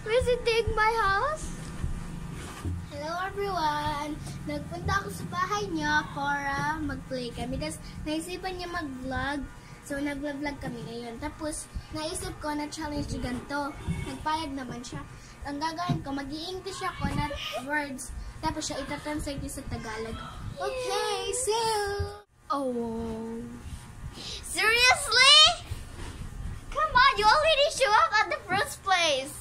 visiting my house? Hello everyone! Nagpunta ako sa bahay niya para mag-play kami. Tapos naisipan niya mag-vlog. So nag-vlog kami ngayon. Tapos naisip ko na challenge yung ganito. Nagpayag naman siya. Ang gagawin ko, mag-i-English ako na words. Tapos siya itatranslate niya sa Tagalog. Okay, so... Oh... Seriously? Come on, you already show up at the first place.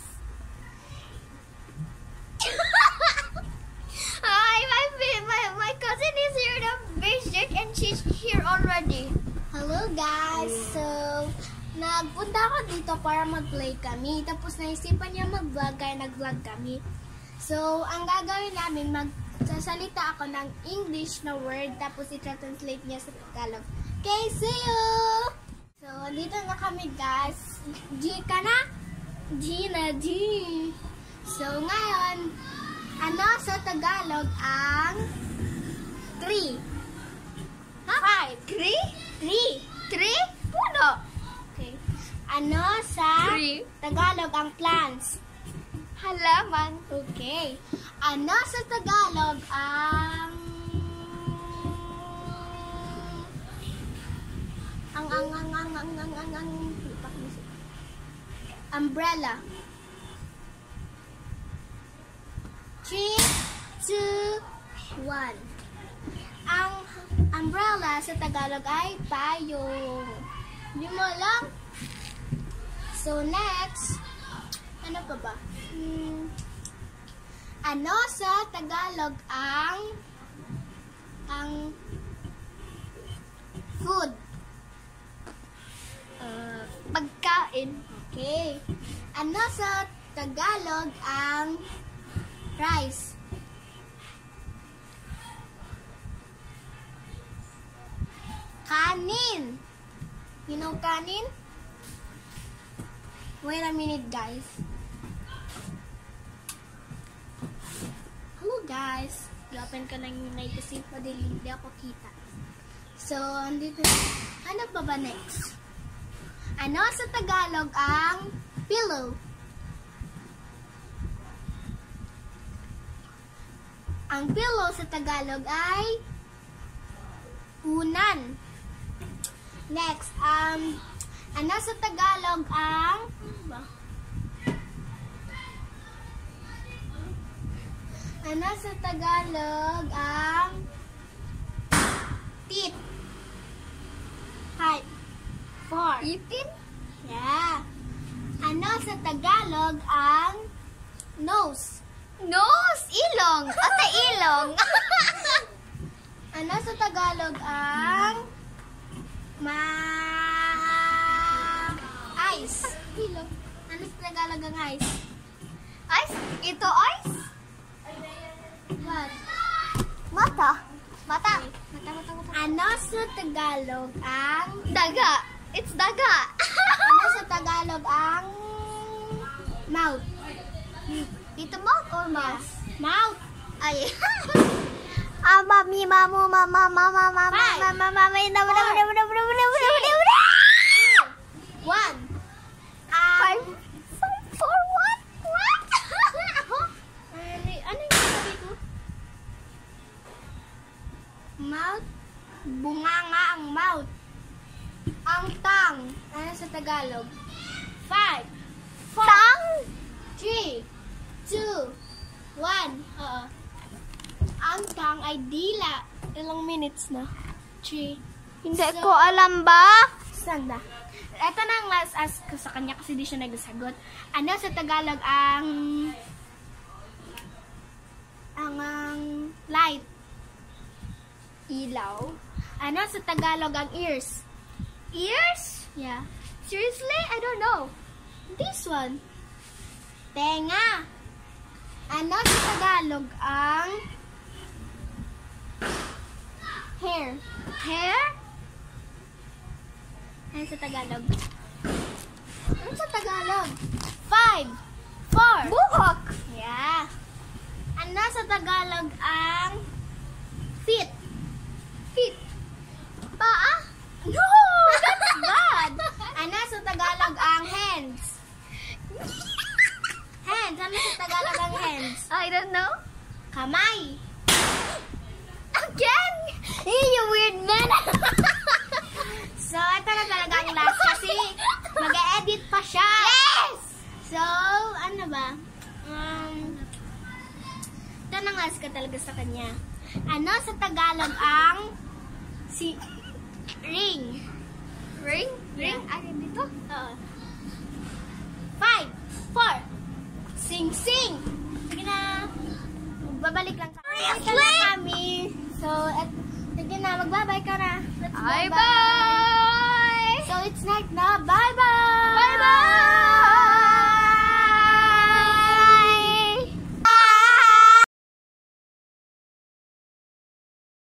Hi, my cousin is here to visit and she's here already. Hello guys. So, nagpunta ako dito para mag-play kami. Tapos naisipan niya mag-vlog kaya nag-vlog kami. So, ang gagawin namin, magsasalita ako ng English na word tapos i-translate niya sa Tagalog. Okay, see you! So, dito na kami guys. G ka na? G na, G. So, ngayon, ano sa Tagalog ang 3? Huh? 5? 3? 3? 3? Puno. Okay. Ano sa Tagalog ang plants? Halaman. Okay. Ano sa Tagalog ang umbrella. 3, 2, 1. Ang umbrella sa Tagalog ay payong. Hindi mo alam? So next, ano pa ba? Ano sa Tagalog ang food? Pagkain. Okay. Ano sa Tagalog ang rice? Kanin. You know kanin? Wait a minute, guys. Hello, guys. I-open ko lang yung night kasi hindi ako kita. So, andito. Ano pa ba next? Ano sa Tagalog ang pillow? Ang pillow sa Tagalog ay unan. Next, ano sa Tagalog ang ano sa Tagalog ang teeth? 4. Ipin? Yeah. Ano sa Tagalog ang nose? Nose? Ilong? Ate ilong? Ano sa Tagalog ang ice? Ilong. Ano sa Tagalog ang ice? Ice? Ito ice? What? Mata. Mata. Mata. Ano sa Tagalog ang daga? It's daga. Ano sa Tagalog ang mouth? Dito mouth or mouth? Mouth. Ay. Mami, mamu, mama, mama, mama, mama, mama, 1. 5. For what? What? Ano yung sabi ko? Mouth. Bunganga ang mouth. Ang tang. Ano sa Tagalog? 5. 4. Tang? 3, 2, 1. Ang tang ay dila. Ilang minutes na? 3. Hindi ko alam ba? Sanda. Ito na ang last ask ko sa kanya kasi di siya nagsagot. Ano sa Tagalog ang light? Ilaw. Ano sa Tagalog ang ears? Ears? Yeah. Seriously? I don't know. This one. Tenga. Ano sa Tagalog ang hair? Hair? Ano sa Tagalog? Ano sa Tagalog? 5, 4. Buhok. Yeah. Ano sa Tagalog ang feet? Feet. Paa? No! That's bad! Ano sa Tagalog ang hands? Hands. Bye! Again? You weird man! So, ito na talaga ang last kasi mag-e-edit pa siya. Yes! So, ano ba? Ito nangas ka talaga sa kanya. Ano sa Tagalog ang ring? Ring? Ring? Ano dito? Oo. 5, 4, sing-sing! Sige na. Magbabalik lang kami. Ito na kami. So, sige na. Magbabay ka na. Let's go. Bye-bye! So, it's night na. Bye-bye!